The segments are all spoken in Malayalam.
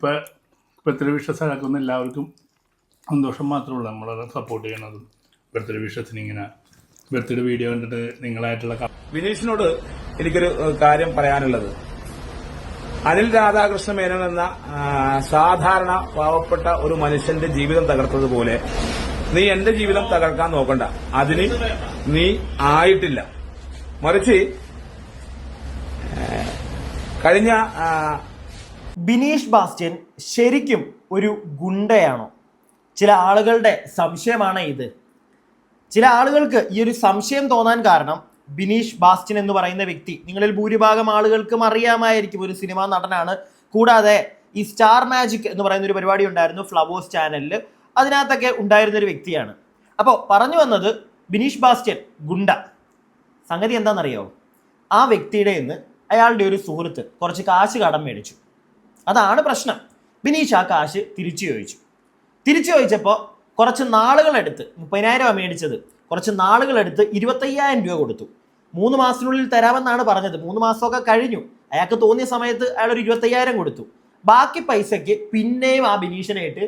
ബർത്ത്ഡേ വിഷസ് നടക്കുന്ന എല്ലാവർക്കും സന്തോഷം മാത്രമേ ഉള്ളൂ. നമ്മളെ സപ്പോർട്ട് ചെയ്യണത് ബർത്ത്ഡേ വിഷസിന് ഇങ്ങനെ ബർത്ത്ഡേ വീഡിയോ കണ്ടിട്ട് നിങ്ങളായിട്ടുള്ള വിനീഷിനോട് എനിക്കൊരു കാര്യം പറയാനുള്ളത്, അനിൽ രാധാകൃഷ്ണ മേനോൻ എന്ന സാധാരണ പാവപ്പെട്ട ഒരു മനുഷ്യന്റെ ജീവിതം തകർത്തതുപോലെ നീ എന്റെ ജീവിതം തകർക്കാൻ നോക്കണ്ട. അതിന് നീ ആയിട്ടില്ല. മറിച്ച് കഴിഞ്ഞ ബിനീഷ് ബാസ്റ്റ്യൻ ശരിക്കും ഒരു ഗുണ്ടയാണോ? ചില ആളുകളുടെ സംശയമാണ് ഇത്. ചില ആളുകൾക്ക് ഈ ഒരു സംശയം തോന്നാൻ കാരണം ബിനീഷ് ബാസ്റ്റ്യൻ എന്ന് പറയുന്ന വ്യക്തി നിങ്ങളിൽ ഭൂരിഭാഗം ആളുകൾക്കും അറിയാമായിരിക്കും, ഒരു സിനിമാ നടനാണ്. കൂടാതെ ഈ സ്റ്റാർ മാജിക് എന്ന് പറയുന്ന ഒരു പരിപാടി ഉണ്ടായിരുന്നു ഫ്ലവേഴ്സ് ചാനലിൽ, അതിനകത്തൊക്കെ ഉണ്ടായിരുന്ന ഒരു വ്യക്തിയാണ്. അപ്പോൾ പറഞ്ഞു വന്നത് ബിനീഷ് ബാസ്റ്റ്യൻ ഗുണ്ട. സംഗതി എന്താണെന്നറിയോ? ആ വ്യക്തിയുടെ നിന്ന് അയാളുടെ ഒരു സുഹൃത്ത് കുറച്ച് കാശ് കടം മേടിച്ചു. അതാണ് പ്രശ്നം. ബിനീഷ് ആ കാശ് തിരിച്ചു ചോദിച്ചപ്പോൾ കുറച്ച് നാളുകളെടുത്ത് 30,000 മേടിച്ചത്, കുറച്ച് നാളുകളെടുത്ത് 25,000 രൂപ കൊടുത്തു. 3 മാസത്തിനുള്ളിൽ തരാമെന്നാണ് പറഞ്ഞത്. 3 മാസമൊക്കെ കഴിഞ്ഞു. അയാൾക്ക് തോന്നിയ സമയത്ത് അയാൾ ഒരു 25,000 കൊടുത്തു. ബാക്കി പൈസയ്ക്ക് പിന്നെയും ആ ബിനീഷിനായിട്ട്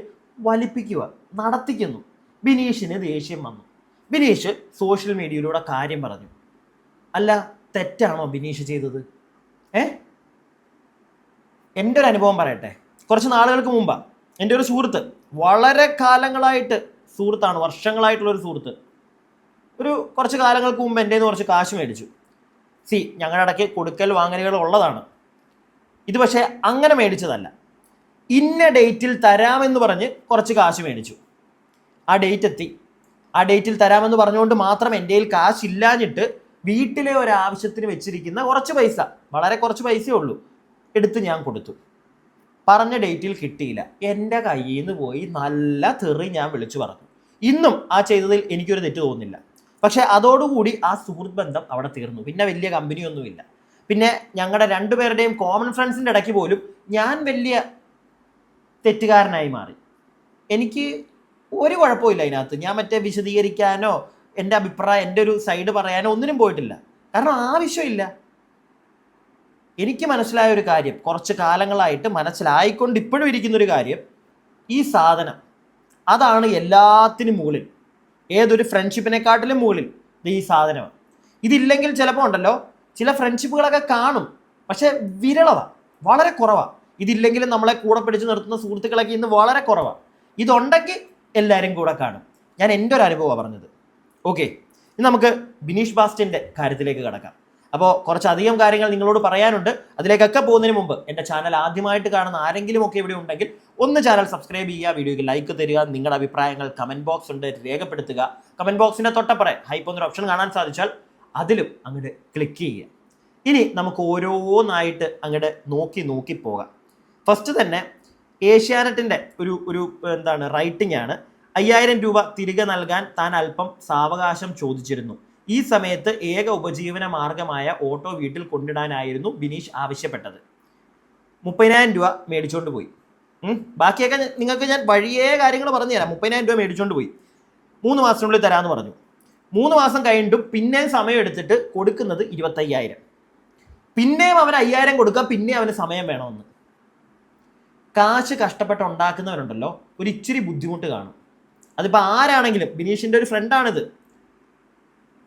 വലിപ്പിക്കുക, നടത്തിക്കുന്നു. ബിനീഷിന് ദേഷ്യം വന്നു. ബിനീഷ് സോഷ്യൽ മീഡിയയിലൂടെ കാര്യം പറഞ്ഞു. അല്ല, തെറ്റാണോ ബിനീഷ് ചെയ്തത്? എൻ്റെ ഒരു അനുഭവം പറയട്ടെ. കുറച്ച് നാളുകൾക്ക് മുമ്പാണ് എൻ്റെ ഒരു സുഹൃത്ത്, വളരെ കാലങ്ങളായിട്ട് സുഹൃത്താണ്, വർഷങ്ങളായിട്ടുള്ളൊരു സുഹൃത്ത്, കുറച്ച് കാലങ്ങൾക്ക് മുമ്പ് എൻ്റെ കുറച്ച് കാശ് മേടിച്ചു. ഞങ്ങളുടെ ഇടയ്ക്ക് കൊടുക്കൽ വാങ്ങലുകൾ ഉള്ളതാണ്. ഇത് പക്ഷേ അങ്ങനെ മേടിച്ചതല്ല. ഇന്ന ഡേറ്റിൽ തരാമെന്ന് പറഞ്ഞ് കുറച്ച് കാശ് മേടിച്ചു. ആ ഡേറ്റ് എത്തി. ആ ഡേറ്റിൽ തരാമെന്ന് പറഞ്ഞുകൊണ്ട് മാത്രം എൻ്റെ കയ്യിൽ കാശില്ലാഞ്ഞിട്ട് വീട്ടിലെ ഒരാവശ്യത്തിന് വെച്ചിരിക്കുന്ന കുറച്ച് പൈസ, വളരെ കുറച്ച് പൈസയേ ഉള്ളൂ, എടുത്ത് ഞാൻ കൊടുത്തു. പറഞ്ഞ ഡേറ്റിൽ കിട്ടിയില്ല. എൻ്റെ കയ്യിൽ നിന്ന് പോയി നല്ല തെറി ഞാൻ വിളിച്ചു പറഞ്ഞു. ഇന്നും ആ ചെയ്തതിൽ എനിക്കൊരു തെറ്റ് തോന്നുന്നില്ല. പക്ഷേ അതോടുകൂടി ആ സുഹൃത്ത് ബന്ധം അവിടെ തീർന്നു. പിന്നെ വലിയ കമ്പനിയൊന്നുമില്ല. പിന്നെ ഞങ്ങളുടെ രണ്ടുപേരുടെയും കോമൺ ഫ്രണ്ട്സിൻ്റെ ഇടയ്ക്ക് പോലും ഞാൻ വലിയ തെറ്റുകാരനായി മാറി. എനിക്ക് ഒരു കുഴപ്പമില്ല അതിനകത്ത്. ഞാൻ വിശദീകരിക്കാനോ എൻ്റെ അഭിപ്രായം, എൻ്റെ ഒരു സൈഡ് പറയാനോ ഒന്നിനും പോയിട്ടില്ല. കാരണം ആവശ്യമില്ല. എനിക്ക് മനസ്സിലായ ഒരു കാര്യം, കുറച്ച് കാലങ്ങളായിട്ട് മനസ്സിലായിക്കൊണ്ട് ഇപ്പോഴും ഇരിക്കുന്നൊരു കാര്യം, ഈ സാധനം അതാണ് എല്ലാത്തിനും മുകളിൽ. ഏതൊരു ഫ്രണ്ട്ഷിപ്പിനെക്കാട്ടിലും മുകളിൽ ഈ സാധനമാണ്. ഇതില്ലെങ്കിൽ ചിലപ്പോൾ ഉണ്ടല്ലോ, ചില ഫ്രണ്ട്ഷിപ്പുകളൊക്കെ കാണും, പക്ഷെ വിരളമാണ്, വളരെ കുറവാണ്. ഇതില്ലെങ്കിലും നമ്മളെ കൂടെ പിടിച്ച് നിർത്തുന്ന സുഹൃത്തുക്കളൊക്കെ ഇന്ന് വളരെ കുറവാണ്. ഇതുണ്ടെങ്കിൽ എല്ലാവരും കൂടെ കാണും. ഞാൻ എൻ്റെ ഒരു അനുഭവമാണ് പറഞ്ഞത്. ഓക്കെ, ഇനി നമുക്ക് ബിനീഷ് ബാസ്റ്റ്യൻ്റെ കാര്യത്തിലേക്ക് കടക്കാം. അപ്പോൾ കുറച്ചധികം കാര്യങ്ങൾ നിങ്ങളോട് പറയാനുണ്ട്. അതിലേക്കൊക്കെ പോകുന്നതിന് മുമ്പ് എൻ്റെ ചാനൽ ആദ്യമായിട്ട് കാണുന്ന ആരെങ്കിലും ഒക്കെ ഇവിടെ ഉണ്ടെങ്കിൽ ഒന്ന് ചാനൽ സബ്സ്ക്രൈബ് ചെയ്യുക, വീഡിയോയ്ക്ക് ലൈക്ക് തരിക, നിങ്ങളുടെ അഭിപ്രായങ്ങൾ കമൻറ്റ് ബോക്സ് ഉണ്ട് രേഖപ്പെടുത്തുക. കമൻറ്റ് ബോക്സിൻ്റെ തൊട്ടപ്പുറം ഹൈപ്പ് എന്നൊരു ഓപ്ഷൻ കാണാൻ സാധിച്ചാൽ അതിലും അങ്ങോട്ട് ക്ലിക്ക് ചെയ്യുക. ഇനി നമുക്ക് ഓരോന്നായിട്ട് അങ്ങോട്ട് നോക്കി പോകാം. ഫസ്റ്റ് തന്നെ ഏഷ്യാനെറ്റിൻ്റെ ഒരു റൈറ്റിംഗ് ആണ്. 5,000 രൂപ തിരികെ നൽകാൻ താൻ അല്പം സാവകാശം ചോദിച്ചിരുന്നു. ഈ സമയത്ത് ഏക ഉപജീവന മാർഗമായ ഓട്ടോ വീട്ടിൽ കൊണ്ടിടാനായിരുന്നു ബിനീഷ് ആവശ്യപ്പെട്ടത്. 30,000 രൂപ മേടിച്ചുകൊണ്ട് പോയി. ബാക്കിയൊക്കെ നിങ്ങൾക്ക് ഞാൻ വഴിയേ കാര്യങ്ങൾ പറഞ്ഞു തരാം. 30,000 രൂപ മേടിച്ചുകൊണ്ട് പോയി. 3 മാസത്തിനുള്ളിൽ തരാമെന്ന് പറഞ്ഞു. 3 മാസം കഴിഞ്ഞിട്ടും പിന്നെയും സമയം എടുത്തിട്ട് കൊടുക്കുന്നത് 25,000. പിന്നെയും അവന് 5,000 കൊടുക്കുക, പിന്നെ അവന് സമയം വേണമെന്ന്. കാശ് കഷ്ടപ്പെട്ട് ഉണ്ടാക്കുന്നവരുണ്ടല്ലോ, ഒരു ഇച്ചിരി ബുദ്ധിമുട്ട് കാണും. അതിപ്പോൾ ആരാണെങ്കിലും, ബിനീഷിൻ്റെ ഒരു ഫ്രണ്ടാണിത്.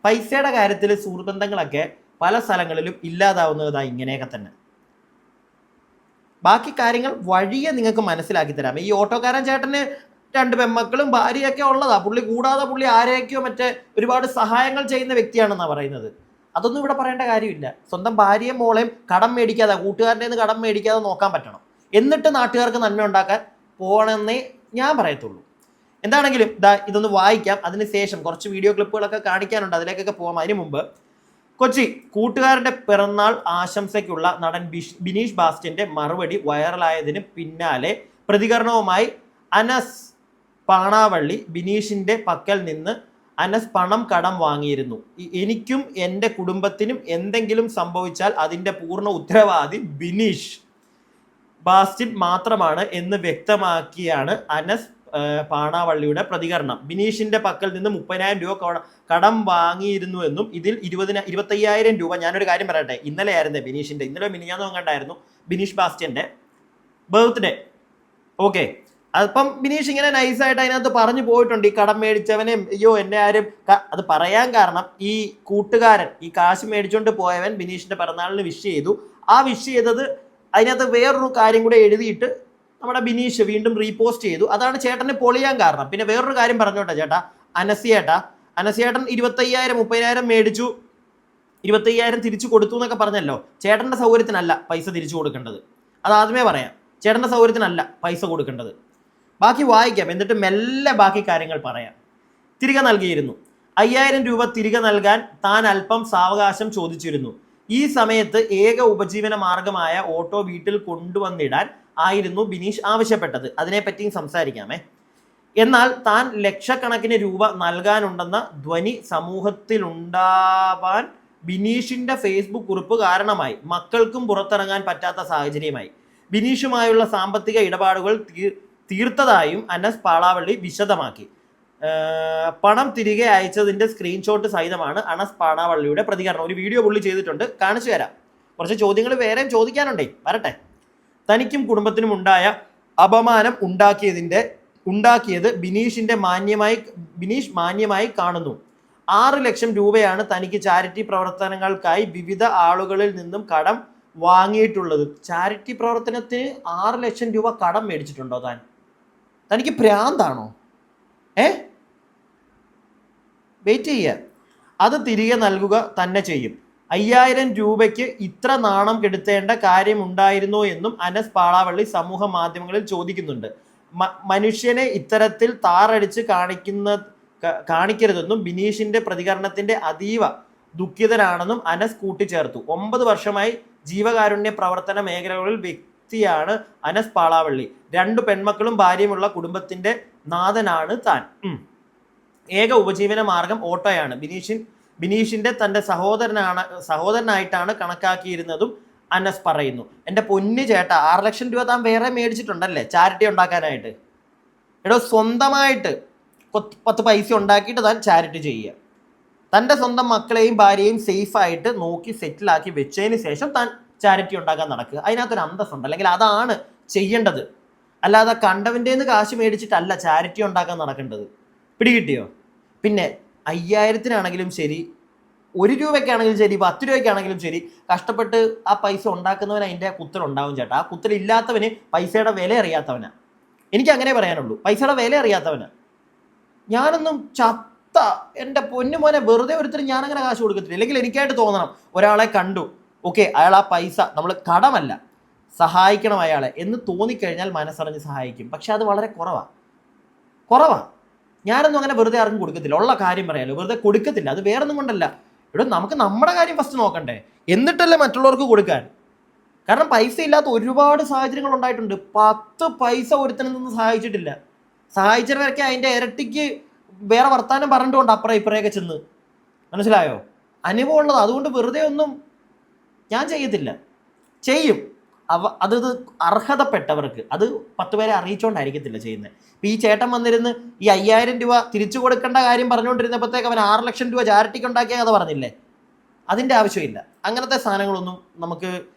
പൈസയുടെ കാര്യത്തിൽ സുഹൃബന്ധങ്ങളൊക്കെ പല സ്ഥലങ്ങളിലും ഇല്ലാതാവുന്നത് ഇങ്ങനെയൊക്കെ തന്നെ. ബാക്കി കാര്യങ്ങൾ വഴിയെ നിങ്ങൾക്ക് മനസ്സിലാക്കി തരാം. ഈ ഓട്ടോക്കാരൻ ചേട്ടന് 2 പെൺമക്കളും ഭാര്യയൊക്കെ ഉള്ളതാ. പുള്ളി കൂടാതെ പുള്ളി ആരെയൊക്കെയോ ഒരുപാട് സഹായങ്ങൾ ചെയ്യുന്ന വ്യക്തിയാണെന്നാണ് പറയുന്നത്. അതൊന്നും ഇവിടെ പറയേണ്ട കാര്യമില്ല. സ്വന്തം ഭാര്യയും മോളെയും കടം മേടിക്കാതെ, കൂട്ടുകാരൻ്റെ നിന്ന് കടം മേടിക്കാതെ നോക്കാൻ പറ്റണം. എന്നിട്ട് നാട്ടുകാർക്ക് നന്മ ഉണ്ടാക്കാൻ പോകണമെന്നേ ഞാൻ പറയത്തുള്ളൂ. എന്താണെങ്കിലും ഇതൊന്ന് വായിക്കാം. അതിനുശേഷം കുറച്ച് വീഡിയോ ക്ലിപ്പുകളൊക്കെ കാണിക്കാനുണ്ട്, അതിലേക്കൊക്കെ പോകാം. അതിന് മുമ്പ് കൊച്ചി കൂട്ടുകാരുടെ പിറന്നാൾ ആശംസയ്ക്കുള്ള നടൻ ബിനീഷ് ബാസ്റ്റ്യന്റെ മറുപടി വൈറലായതിന് പിന്നാലെ പ്രതികരണവുമായി അനസ് പാണാവള്ളി. ബിനീഷിന്റെ പക്കൽ നിന്ന് അനസ് പണം കടം വാങ്ങിയിരുന്നു. എനിക്കും എൻ്റെ കുടുംബത്തിനും എന്തെങ്കിലും സംഭവിച്ചാൽ അതിൻ്റെ പൂർണ്ണ ഉത്തരവാദി ബിനീഷ് ബാസ്റ്റ്യൻ മാത്രമാണ് എന്ന് വ്യക്തമാക്കിയാണ് അനസ് പാണാവള്ളിയുടെ പ്രതികരണം. ബിനീഷിന്റെ പക്കൽ നിന്ന് 30,000 രൂപ കടം വാങ്ങിയിരുന്നുവെന്നും ഇതിൽ 25,000 രൂപ, ഞാനൊരു കാര്യം പറയട്ടെ, ഇന്നലെ ആയിരുന്നേ ബിനീഷിന്റെ, ഇന്നലെ മിനിഞ്ഞാന്ന് കണ്ടായിരുന്നു ബിനീഷ് ബാസ്റ്റ്യന്റെ ബർത്ത്ഡേ. ഓക്കെ. അപ്പം ബിനീഷ് ഇങ്ങനെ നൈസായിട്ട് അതിനകത്ത് പറഞ്ഞു പോയിട്ടുണ്ട്, ഈ കടം മേടിച്ചവനെ അയ്യോ എന്നെ ആരും അത് പറയാൻ കാരണം ഈ കൂട്ടുകാരൻ ഈ കാശ് മേടിച്ചുകൊണ്ട് പോയവൻ ബിനീഷിന്റെ പിറന്നാളിന് വിഷ് ചെയ്തു. ആ വിഷ് ചെയ്തത് അതിനകത്ത് വേറൊരു കാര്യം കൂടെ എഴുതിയിട്ട് നമ്മുടെ ബിനീഷ് വീണ്ടും റീപോസ്റ്റ് ചെയ്തു. അതാണ് ചേട്ടന് പൊളിയാൻ കാരണം. പിന്നെ വേറൊരു കാര്യം പറഞ്ഞോട്ടെ ചേട്ടാ, അനസിയേട്ടൻ 25,000 30,000 മേടിച്ചു, 25,000 തിരിച്ചു കൊടുത്തു എന്നൊക്കെ പറഞ്ഞല്ലോ. ചേട്ടന്റെ സൗകര്യത്തിനല്ല പൈസ തിരിച്ചു കൊടുക്കേണ്ടത്, അത് ആദ്യമേ പറയാം. ചേട്ടന്റെ സൗകര്യത്തിനല്ല പൈസ കൊടുക്കേണ്ടത്. ബാക്കി വായിക്കാം, എന്നിട്ട് മെല്ലെ ബാക്കി കാര്യങ്ങൾ പറയാം. തിരികെ നൽകിയിരുന്നു 5,000 രൂപ തിരികെ നൽകാൻ താൻ അല്പം സാവകാശം ചോദിച്ചിരുന്നു. ഈ സമയത്ത് ഏക ഉപജീവന മാർഗമായ ഓട്ടോ വീട്ടിൽ കൊണ്ടുവന്നിടാൻ ആയിരുന്നു ബിനീഷ് ആവശ്യപ്പെട്ടത്. അതിനെപ്പറ്റിയും സംസാരിക്കാമേ. എന്നാൽ താൻ ലക്ഷക്കണക്കിന് രൂപ നൽകാനുണ്ടെന്ന ധ്വനി സമൂഹത്തിലുണ്ടാവാൻ ബിനീഷിന്റെ ഫേസ്ബുക്ക് കുറിപ്പ് കാരണമായി. മക്കൾക്കും പുറത്തിറങ്ങാൻ പറ്റാത്ത സാഹചര്യമായി. ബിനീഷുമായുള്ള സാമ്പത്തിക ഇടപാടുകൾ തീർത്തതായും അനസ് പാളാവള്ളി വിശദമാക്കി. പണം തിരികെ അയച്ചതിന്റെ സ്ക്രീൻഷോട്ട് സഹിതമാണ് അനസ് പാളാവള്ളിയുടെ പ്രതികരണം. ഒരു വീഡിയോ പുള്ളി ചെയ്തിട്ടുണ്ട്, കാണിച്ചു തരാം. കുറച്ച് ചോദ്യങ്ങൾ വേറെയും ചോദിക്കാനുണ്ടേ, വരട്ടെ. തനിക്കും കുടുംബത്തിനും ഉണ്ടായ അപമാനം ഉണ്ടാക്കിയത് ബിനീഷ് മാന്യമായി കാണുന്നു. 6 ലക്ഷം രൂപയാണ് തനിക്ക് ചാരിറ്റി പ്രവർത്തനങ്ങൾക്കായി വിവിധ ആളുകളിൽ നിന്നും കടം വാങ്ങിയിട്ടുള്ളത്. ചാരിറ്റി പ്രവർത്തനത്തിന് 6 ലക്ഷം രൂപ കടം മേടിച്ചിട്ടുണ്ടോ താൻ? തനിക്ക് ഭ്രാന്താണോ? വെയിറ്റ് ചെയ്യുക, അത് തിരികെ നൽകുക തന്നെ ചെയ്യും. 5,000 രൂപയ്ക്ക് ഇത്ര നാണം കെടുത്തേണ്ട കാര്യമുണ്ടായിരുന്നോ എന്നും അനസ് പാളാവള്ളി സമൂഹ മാധ്യമങ്ങളിൽ ചോദിക്കുന്നുണ്ട്. മനുഷ്യനെ ഇത്തരത്തിൽ താറടിച്ച് കാണിക്കരുതെന്നും ബിനീഷിന്റെ പ്രതികരണത്തിന്റെ അതീവ ദുഃഖിതനാണെന്നും അനസ് കൂട്ടിച്ചേർത്തു. 9 വർഷമായി ജീവകാരുണ്യ പ്രവർത്തന മേഖലകളിൽ വ്യക്തിയാണ് അനസ് പാളാവള്ളി. 2 പെൺമക്കളും ഭാര്യയുമുള്ള കുടുംബത്തിന്റെ നാഥനാണ് താൻ. ഏക ഉപജീവന മാർഗം ഓട്ടോയാണ്. ബിനീഷിന്റെ തന്റെ സഹോദരനായിട്ടാണ് കണക്കാക്കിയിരുന്നതും അനസ് പറയുന്നു. എൻ്റെ പൊന്നു ചേട്ടാ, 6 ലക്ഷം രൂപ താൻ വേറെ മേടിച്ചിട്ടുണ്ടല്ലേ ചാരിറ്റി ഉണ്ടാക്കാനായിട്ട്? എടോ, സ്വന്തമായിട്ട് 10 പൈസ ഉണ്ടാക്കിയിട്ട് താൻ ചാരിറ്റി ചെയ്യുക. തൻ്റെ സ്വന്തം മക്കളെയും ഭാര്യയും സേഫായിട്ട് നോക്കി സെറ്റിലാക്കി വെച്ചതിന് ശേഷം താൻ ചാരിറ്റി ഉണ്ടാക്കാൻ നടക്കുക. അതിനകത്തൊരു അന്തസ്സുണ്ട്, അല്ലെങ്കിൽ അതാണ് ചെയ്യേണ്ടത്. അല്ലാതെ കണ്ടവൻ്റെ കാശ് മേടിച്ചിട്ടല്ല ചാരിറ്റി ഉണ്ടാക്കാൻ നടക്കേണ്ടത്. പിടികിട്ടിയോ? പിന്നെ 5,000-നാണെങ്കിലും ശരി, 1 രൂപയ്ക്കാണെങ്കിലും ശരി, 10 രൂപയ്ക്കാണെങ്കിലും ശരി, കഷ്ടപ്പെട്ട് ആ പൈസ ഉണ്ടാക്കുന്നവൻ അതിൻ്റെ കുത്തലുണ്ടാവും ചേട്ടാ. ആ കുത്തലില്ലാത്തവന് പൈസയുടെ വില അറിയാത്തവനാ. എനിക്ക് അങ്ങനെ പറയാനുള്ളൂ, പൈസയുടെ വില അറിയാത്തവനാ. ഞാനൊന്നും എൻ്റെ പൊന്നു മോനെ വെറുതെ ഒരുത്തരും ഞാനങ്ങനെ കാശ് കൊടുക്കത്തില്ല. അല്ലെങ്കിൽ എനിക്കായിട്ട് തോന്നണം, ഒരാളെ കണ്ടു, ഓക്കെ അയാൾ ആ പൈസ നമ്മൾ കടമല്ല സഹായിക്കണം അയാളെ എന്ന് തോന്നിക്കഴിഞ്ഞാൽ മനസ്സറിഞ്ഞ് സഹായിക്കും. പക്ഷെ അത് വളരെ കുറവാ. ഞാനൊന്നും അങ്ങനെ വെറുതെ ആർക്കും കൊടുക്കത്തില്ല. ഉള്ള കാര്യം പറയാലോ, വെറുതെ കൊടുക്കത്തില്ല. അത് വേറൊന്നും കൊണ്ടല്ല. ഇവിടെ നമുക്ക് നമ്മുടെ കാര്യം ഫസ്റ്റ് നോക്കണ്ടേ, എന്നിട്ടല്ലേ മറ്റുള്ളവർക്ക് കൊടുക്കാൻ. കാരണം പൈസ ഇല്ലാത്ത ഒരുപാട് സാഹചര്യങ്ങൾ ഉണ്ടായിട്ടുണ്ട്. 10 പൈസ ഒരുത്തനിൽ നിന്ന് സഹായിച്ചിട്ടില്ല. സഹായിച്ചവരൊക്കെ അതിൻ്റെ ഇരട്ടിക്ക് വേറെ വർത്താനം പറഞ്ഞിട്ടുണ്ട് അപ്പുറം ഇപ്പുറയൊക്കെ ചെന്ന്. മനസ്സിലായോ? അനുഭവം ഉള്ളത്. അതുകൊണ്ട് വെറുതെ ഒന്നും ഞാൻ ചെയ്യത്തില്ല. ചെയ്യും അത് അർഹതപ്പെട്ടവർക്ക്. അത് 10 പേരെ അറിയിച്ചുകൊണ്ടായിരിക്കത്തില്ല ചെയ്യുന്നത്. ഇപ്പം ഈ ചേട്ടൻ വന്നിരുന്ന് ഈ 5,000 രൂപ തിരിച്ചു കൊടുക്കേണ്ട കാര്യം പറഞ്ഞുകൊണ്ടിരുന്നപ്പോഴത്തേക്ക് അവൻ 6 ലക്ഷം രൂപ ചാരിറ്റിക്ക് ഉണ്ടാക്കിയ കഥ പറഞ്ഞില്ലേ? അതിൻ്റെ ആവശ്യമില്ല. അങ്ങനത്തെ സാധനങ്ങളൊന്നും നമുക്ക്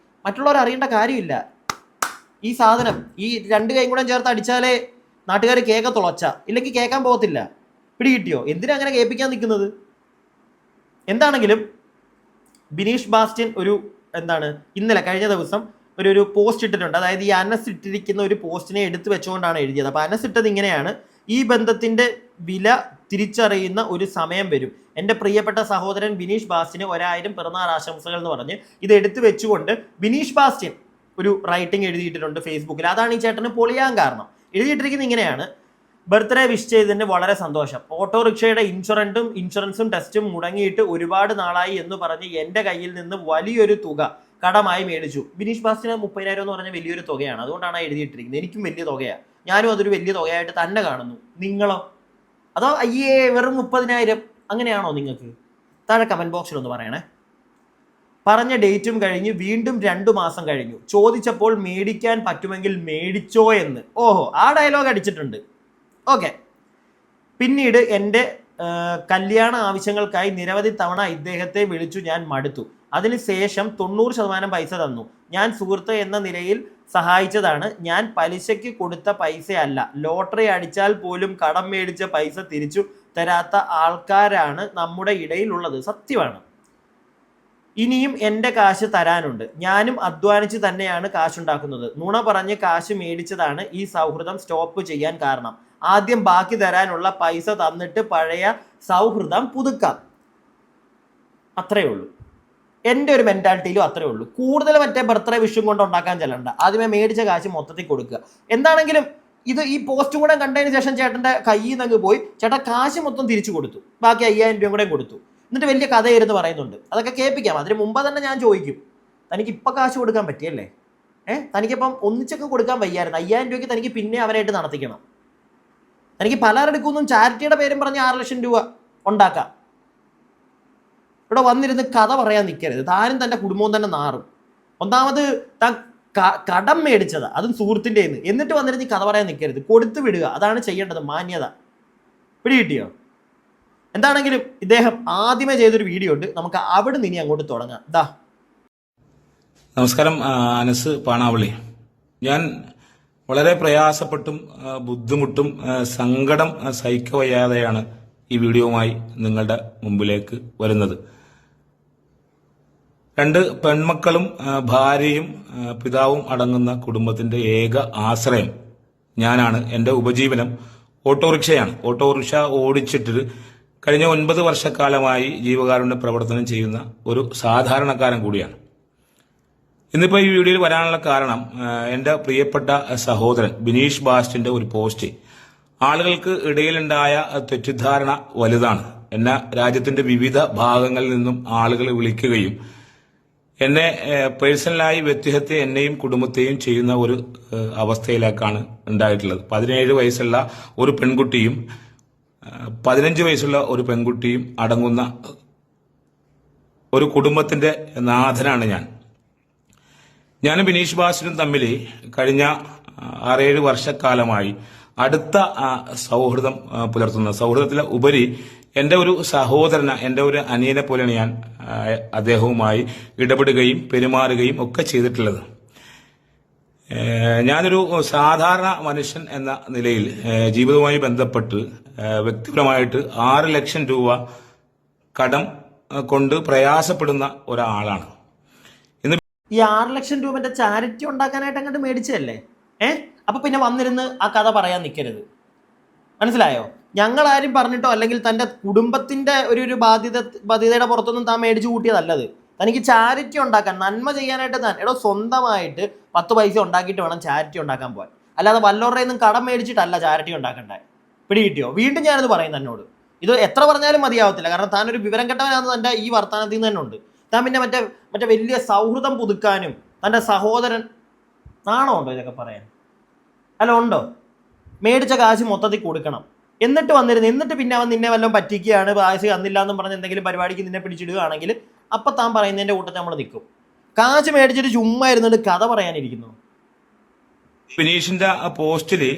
മറ്റുള്ളവർ അറിയേണ്ട കാര്യമില്ല. ഈ സാധനം ഈ 2 കൈയും കൂടെ ചേർത്ത് അടിച്ചാലേ നാട്ടുകാർ കേൾക്കത്തുള്ളൂ. ഇല്ലെങ്കിൽ കേൾക്കാൻ പോകത്തില്ല. പിടികിട്ടിയോ? എന്തിനാ അങ്ങനെ കേൾപ്പിക്കാൻ നിൽക്കുന്നത്? എന്താണെങ്കിലും ബിനീഷ് ബാസ്റ്റ്യൻ ഇന്നലെ കഴിഞ്ഞ ദിവസം ഒരു പോസ്റ്റ് ഇട്ടിട്ടുണ്ട്. അതായത് ഈ അനസ് ഇട്ടിരിക്കുന്ന ഒരു പോസ്റ്റിനെ എടുത്തു വെച്ചുകൊണ്ടാണ് എഴുതിയത്. അപ്പോൾ അനസ് ഇട്ടത് ഇങ്ങനെയാണ്: ഈ ബന്ധത്തിന്റെ വില തിരിച്ചറിയുന്ന ഒരു സമയം വരും. എൻ്റെ പ്രിയപ്പെട്ട സഹോദരൻ ബിനീഷ് ബാസ്റ്റ്യന് 1000 പിറന്നാൾ ആശംസകൾ എന്ന് പറഞ്ഞ് ഇത് എടുത്തു വെച്ചുകൊണ്ട് ബിനീഷ് ബാസ്റ്റ്യൻ ഒരു റൈറ്റിംഗ് എഴുതിയിട്ടുണ്ട് ഫേസ്ബുക്കിൽ. അതാണ് ഈ ചേട്ടന് പൊളിയാൻ കാരണം. എഴുതിയിട്ടിരിക്കുന്നത് ഇങ്ങനെയാണ്: ബർത്ത്ഡേ വിഷ് ചെയ്തതിന് വളരെ സന്തോഷം. ഓട്ടോറിക്ഷയുടെ ഇൻഷുറൻസും ടെസ്റ്റും മുടങ്ങിയിട്ട് ഒരുപാട് നാളായി എന്ന് പറഞ്ഞ് എൻ്റെ കയ്യിൽ നിന്ന് വലിയൊരു തുക കടമായി മേടിച്ചു. ബിനീഷ് ബാസ്റ്റിന് 30,000 എന്ന് പറഞ്ഞാൽ വലിയൊരു തുകയാണ്. അതുകൊണ്ടാണ് എഴുതിയിട്ടിരിക്കുന്നത്. എനിക്കും വലിയ തുകയാണ്. ഞാനും അതൊരു വലിയ തുകയായിട്ട് തന്നെ കാണുന്നു. നിങ്ങളോ? അതോ അയ്യേ വെറും 30,000 അങ്ങനെയാണോ നിങ്ങൾക്ക്? താഴെ കമൻറ്റ് ബോക്സിലൊന്ന് പറയണേ. പറഞ്ഞ ഡേറ്റും കഴിഞ്ഞ് വീണ്ടും 2 മാസം കഴിഞ്ഞു. ചോദിച്ചപ്പോൾ മേടിക്കാൻ പറ്റുമെങ്കിൽ മേടിച്ചോ എന്ന്. ഓഹോ, ആ ഡയലോഗ് അടിച്ചിട്ടുണ്ട്. ഓക്കെ. പിന്നീട് എൻ്റെ കല്യാണ ആവശ്യങ്ങൾക്കായി നിരവധി തവണ ഇദ്ദേഹത്തെ വിളിച്ചു ഞാൻ മടുത്തു. അതിനുശേഷം 90% പൈസ തന്നു. ഞാൻ സുഹൃത്ത് എന്ന നിലയിൽ സഹായിച്ചതാണ്. ഞാൻ പലിശയ്ക്ക് കൊടുത്ത പൈസയല്ല. ലോട്ടറി അടിച്ചാൽ പോലും കടം മേടിച്ച പൈസ തിരിച്ചു തരാത്ത ആൾക്കാരാണ് നമ്മുടെ ഇടയിലുള്ളത്. സത്യമാണ്. ഇനിയും എൻ്റെ കാശ് തരാനുണ്ട്. ഞാനും അധ്വാനിച്ച് തന്നെയാണ് കാശുണ്ടാക്കുന്നത്. നുണ പറഞ്ഞ് കാശ് മേടിച്ചതാണ് ഈ സൗഹൃദം സ്റ്റോപ്പ് ചെയ്യാൻ കാരണം. ആദ്യം ബാക്കി തരാനുള്ള പൈസ തന്നിട്ട് പഴയ സൗഹൃദം പുതുക്കാം. അത്രയേ ഉള്ളൂ. എൻ്റെ ഒരു മെൻറ്റാലിറ്റിയിലും അത്രയേ ഉള്ളൂ. കൂടുതൽ മറ്റേ ബർത്ത്ഡേ വിഷും കൊണ്ട് ഉണ്ടാക്കാൻ ചെല്ലണ്ട. ആദ്യമേ മേടിച്ച കാശ് മൊത്തത്തിൽ കൊടുക്കുക. എന്താണെങ്കിലും ഈ പോസ്റ്റും കൂടെ കണ്ടതിന് ശേഷം ചേട്ടൻ്റെ കയ്യിൽ നിന്നങ്ങ് പോയി ചേട്ടൻ കാശ് മൊത്തം തിരിച്ചു കൊടുത്തു. ബാക്കി 5000 രൂപയും കൂടെ കൊടുത്തു. എന്നിട്ട് വലിയ കഥയായിരുന്നു പറയുന്നുണ്ട്. അതൊക്കെ കേൾപ്പിക്കാം. അതിന് മുമ്പ് തന്നെ ഞാൻ ചോദിക്കും, തനിക്ക് ഇപ്പം കാശ് കൊടുക്കാൻ പറ്റിയല്ലേ? തനിക്കിപ്പം ഒന്നിച്ചൊക്കെ കൊടുക്കാൻ വയ്യായിരുന്നു. 5000 രൂപയ്ക്ക് തനിക്ക് പിന്നെ അവരായിട്ട് നടത്തിക്കണം. തനിക്ക് പലരെടുക്കൊന്നും ചാരിറ്റിയുടെ പേരും പറഞ്ഞ് 6 ലക്ഷം രൂപ ഉണ്ടാക്കാം. ഇവിടെ വന്നിരുന്ന് കഥ പറയാൻ നിൽക്കരുത്. താനും തൻ്റെ കുടുംബവും തന്നെ നാറും. ഒന്നാമത് താൻ കടം മേടിച്ചതാ, അതും സുഹൃത്തിൻ്റെ നിന്ന്. എന്നിട്ട് വന്നിരുന്ന് കഥ പറയാൻ നിൽക്കരുത്. കൊടുത്തു വിടുക, അതാണ് ചെയ്യേണ്ടത്. മാന്യത. പിടികിട്ടിയോ? എന്താണെങ്കിലും ഇദ്ദേഹം ആദ്യമേ ചെയ്തൊരു വീഡിയോ ഉണ്ട്. നമുക്ക് അവിടെ നിന്ന് ഇനി അങ്ങോട്ട് തുടങ്ങാം. നമസ്കാരം. അനസ് പാണാവള്ളി. ഞാൻ വളരെ പ്രയാസപ്പെട്ടും ബുദ്ധിമുട്ടും സങ്കടം സഹിക്കവയ്യാതെയാണ് ഈ വീഡിയോവുമായി നിങ്ങളുടെ മുമ്പിലേക്ക് വരുന്നത്. 2 പെൺമക്കളും ഭാര്യയും പിതാവും അടങ്ങുന്ന കുടുംബത്തിന്റെ ഏക ആശ്രയം ഞാനാണ്. എൻ്റെ ഉപജീവനം ഓട്ടോറിക്ഷയാണ്. ഓട്ടോറിക്ഷ ഓടിച്ചിട്ട് കഴിഞ്ഞ 9 വർഷക്കാലമായി ജീവകാരുണ്യ പ്രവർത്തനം ചെയ്യുന്ന ഒരു സാധാരണക്കാരൻ കൂടിയാണ്. ഇന്നിപ്പോൾ ഈ വീഡിയോയിൽ വരാനുള്ള കാരണം എൻ്റെ പ്രിയപ്പെട്ട സഹോദരൻ ബിനീഷ് ബാസ്റ്റിന്റെ ഒരു പോസ്റ്റ്. ആളുകൾക്ക് ഇടയിലുണ്ടായ തെറ്റിദ്ധാരണ വലുതാണ്. എന്നെ രാജ്യത്തിന്റെ വിവിധ ഭാഗങ്ങളിൽ നിന്നും ആളുകൾ വിളിക്കുകയും എന്നെ പേഴ്സണലായി വ്യക്തിഹത്യ എന്നെയും കുടുംബത്തെയും ചെയ്യുന്ന ഒരു അവസ്ഥയിലേക്കാണ് ഉണ്ടായിട്ടുള്ളത്. 17 വയസ്സുള്ള ഒരു പെൺകുട്ടിയും 15 വയസ്സുള്ള ഒരു പെൺകുട്ടിയും അടങ്ങുന്ന ഒരു കുടുംബത്തിന്റെ നാഥനാണ് ഞാനും ബിനീഷ് ബാസിനും തമ്മിൽ കഴിഞ്ഞ 6-7 വർഷക്കാലമായി അടുത്ത സൗഹൃദം പുലർത്തുന്ന സൗഹൃദത്തിലെ ഉപരി എൻ്റെ ഒരു സഹോദരന, എൻ്റെ ഒരു അനിയനെ പോലെയാണ് ഞാൻ അദ്ദേഹവുമായി ഇടപെടുകയും പെരുമാറുകയും ഒക്കെ ചെയ്തിട്ടുള്ളത്. ഞാനൊരു സാധാരണ മനുഷ്യൻ എന്ന നിലയിൽ ജീവിതവുമായി ബന്ധപ്പെട്ട് വ്യക്തിപരമായിട്ട് 6 ലക്ഷം രൂപ കടം കൊണ്ട് പ്രയാസപ്പെടുന്ന ഒരാളാണ്. ഈ 6 ലക്ഷം രൂപന്റെ ചാരിറ്റി ഉണ്ടാക്കാനായിട്ട് അങ്ങോട്ട് മേടിച്ചതല്ലേ? അപ്പൊ പിന്നെ വന്നിരുന്ന് ആ കഥ പറയാൻ നിൽക്കരുത്. മനസ്സിലായോ? ഞങ്ങളാരും പറഞ്ഞിട്ടോ അല്ലെങ്കിൽ തൻ്റെ കുടുംബത്തിന്റെ ഒരു ബാധ്യതയുടെ പുറത്തൊന്നും താൻ മേടിച്ചു കൂട്ടിയതല്ലത്. തനിക്ക് ചാരിറ്റി ഉണ്ടാക്കാൻ, നന്മ ചെയ്യാനായിട്ട് താൻ സ്വന്തമായിട്ട് 10 പൈസ ഉണ്ടാക്കിയിട്ട് വേണം ചാരിറ്റി ഉണ്ടാക്കാൻ പോകാൻ. അല്ലാതെ വല്ലവരുടെ നിന്നും കടം മേടിച്ചിട്ടല്ല ചാരിറ്റി ഉണ്ടാക്കണ്ടേ. പിടികിട്ടിയോ? വീണ്ടും ഞാനത് പറയും തന്നോട്. ഇത് എത്ര പറഞ്ഞാലും മതിയാവത്തില്ല. കാരണം താനൊരു വിവരം കെട്ടവനാണെന്ന് തൻ്റെ ഈ വർത്തമാനത്തിൽ നിന്ന് തന്നെ ഉണ്ട്. താൻ പിന്നെ മറ്റേ വലിയ സൗഹൃദം പുതുക്കാനും തൻ്റെ സഹോദരൻ നാണോ ഉണ്ടോ ഇതൊക്കെ പറയാൻ? അല്ല, ഉണ്ടോ? മേടിച്ച കാശ് മൊത്തത്തിൽ കൊടുക്കണം. എന്നിട്ട് പിന്നെ അവൻ നിന്നെ വല്ലതും പറ്റിക്കുകയാണ്, കാശ് തന്നില്ല എന്നും പറഞ്ഞ് എന്തെങ്കിലും പരിപാടിക്ക് നിന്നെ പിടിച്ചിടുകയാണെങ്കിൽ അപ്പം താൻ പറയുന്നതിൻ്റെ കൂട്ടത്തിൽ നമ്മൾ നിൽക്കും. കാശ് മേടിച്ചിട്ട് ചുമ്മാ ഇരുന്നിട്ട് കഥ പറയാനിരിക്കുന്നു. ബിനീഷിന്റെ പോസ്റ്റില്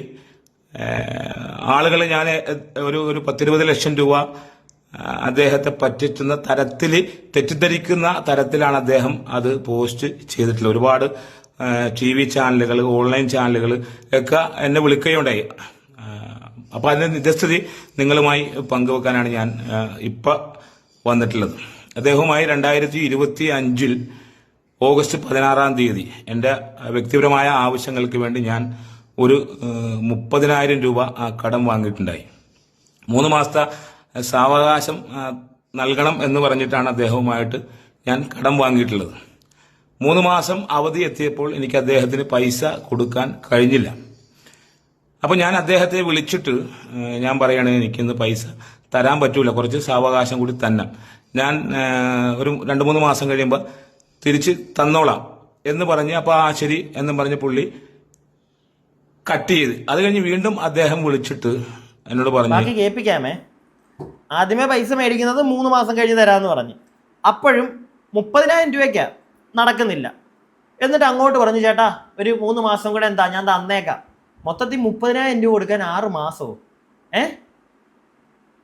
ആളുകൾ ഞാൻ ഒരു 10-20 ലക്ഷം രൂപ അദ്ദേഹത്തെ പറ്റിക്കുന്ന തരത്തിൽ തെറ്റിദ്ധരിക്കുന്ന തരത്തിലാണ് അദ്ദേഹം അത് പോസ്റ്റ് ചെയ്തിട്ടുള്ളത്. ഒരുപാട് TV ചാനലുകൾ, ഓൺലൈൻ ചാനലുകൾ ഒക്കെ എന്നെ വിളിക്കുകയുണ്ടായി. അപ്പൊ അതിന്റെ നിജസ്ഥിതി നിങ്ങളുമായി പങ്കുവെക്കാനാണ് ഞാൻ ഇപ്പൊ വന്നിട്ടുള്ളത്. അദ്ദേഹവുമായി 2025 ഓഗസ്റ്റ് 16-ാം തീയതി എൻ്റെ വ്യക്തിപരമായ ആവശ്യങ്ങൾക്ക് വേണ്ടി ഞാൻ ഒരു 30,000 രൂപ കടം വാങ്ങിയിട്ടുണ്ടായി. 3 മാസത്തെ സാവകാശം നൽകണം എന്ന് പറഞ്ഞിട്ടാണ് അദ്ദേഹവുമായിട്ട് ഞാൻ കടം വാങ്ങിയിട്ടുള്ളത്. 3 മാസം അവധി എത്തിയപ്പോൾ എനിക്ക് അദ്ദേഹത്തിന് പൈസ കൊടുക്കാൻ കഴിഞ്ഞില്ല. അപ്പൊ ഞാൻ അദ്ദേഹത്തെ വിളിച്ചിട്ട് ഞാൻ പറയണേ, എനിക്കിന്ന് പൈസ തരാൻ പറ്റൂല, കുറച്ച് സാവകാശം കൂടി തന്നെ, ഞാൻ ഒരു 2-3 മാസം കഴിയുമ്പോൾ തിരിച്ച് തന്നോളാം എന്ന് പറഞ്ഞ്, അപ്പൊ ആ ശരി എന്നും പറഞ്ഞ് പുള്ളി കട്ട് ചെയ്ത്. അത് കഴിഞ്ഞ് വീണ്ടും അദ്ദേഹം വിളിച്ചിട്ട് എന്നോട് പറഞ്ഞു, കേൾപ്പിക്കാമേ, ആദ്യമേ പൈസ മേടിക്കുന്നത് 3 മാസം കഴിഞ്ഞ് തരാമെന്ന് പറഞ്ഞ്, അപ്പോഴും 30,000 രൂപയ്ക്കാ നടക്കുന്നില്ല. എന്നിട്ട് അങ്ങോട്ട് പറഞ്ഞു, ചേട്ടാ ഒരു 3 മാസം കൂടെ എന്താ ഞാൻ തന്നേക്കാം. മൊത്തത്തിൽ 30,000 രൂപ കൊടുക്കാൻ 6 മാസമോ?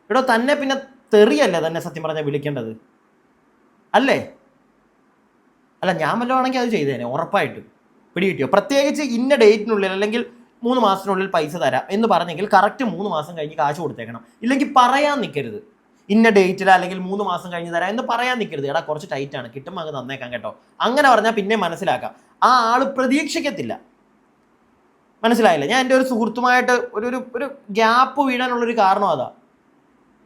ഇവിടെ തന്നെ പിന്നെ തെറിയല്ലേ തന്നെ സത്യം പറഞ്ഞാൽ വിളിക്കേണ്ടത്? അല്ലേ? അല്ല ഞാൻ വല്ലതാണെങ്കിൽ അത് ചെയ്തേനെ ഉറപ്പായിട്ടും. പിടികിട്ടിയോ? പ്രത്യേകിച്ച് ഇന്ന ഡേറ്റിനുള്ളിൽ അല്ലെങ്കിൽ 3 മാസത്തിനുള്ളിൽ പൈസ തരാം എന്ന് പറഞ്ഞെങ്കിൽ കറക്റ്റ് 3 മാസം കഴിഞ്ഞ് കാശ് കൊടുത്തേക്കണം. ഇല്ലെങ്കിൽ പറയാൻ നിൽക്കരുത് ഇന്ന ഡേറ്റിൽ അല്ലെങ്കിൽ 3 മാസം കഴിഞ്ഞ് തരാം എന്ന് പറയാൻ നിൽക്കരുത്. എടാ കുറച്ച് ടൈറ്റാണ്, കിട്ടുമ്പോൾ അങ്ങ് തന്നേക്കാം കേട്ടോ, അങ്ങനെ പറഞ്ഞാൽ പിന്നെ മനസ്സിലാക്കാം. ആ ആള് പ്രതീക്ഷിക്കത്തില്ല. മനസ്സിലായില്ല? ഞാൻ എൻ്റെ ഒരു സുഹൃത്തുമായിട്ട് ഒരു ഗ്യാപ്പ് വീഴാനുള്ളൊരു കാരണം അതാ.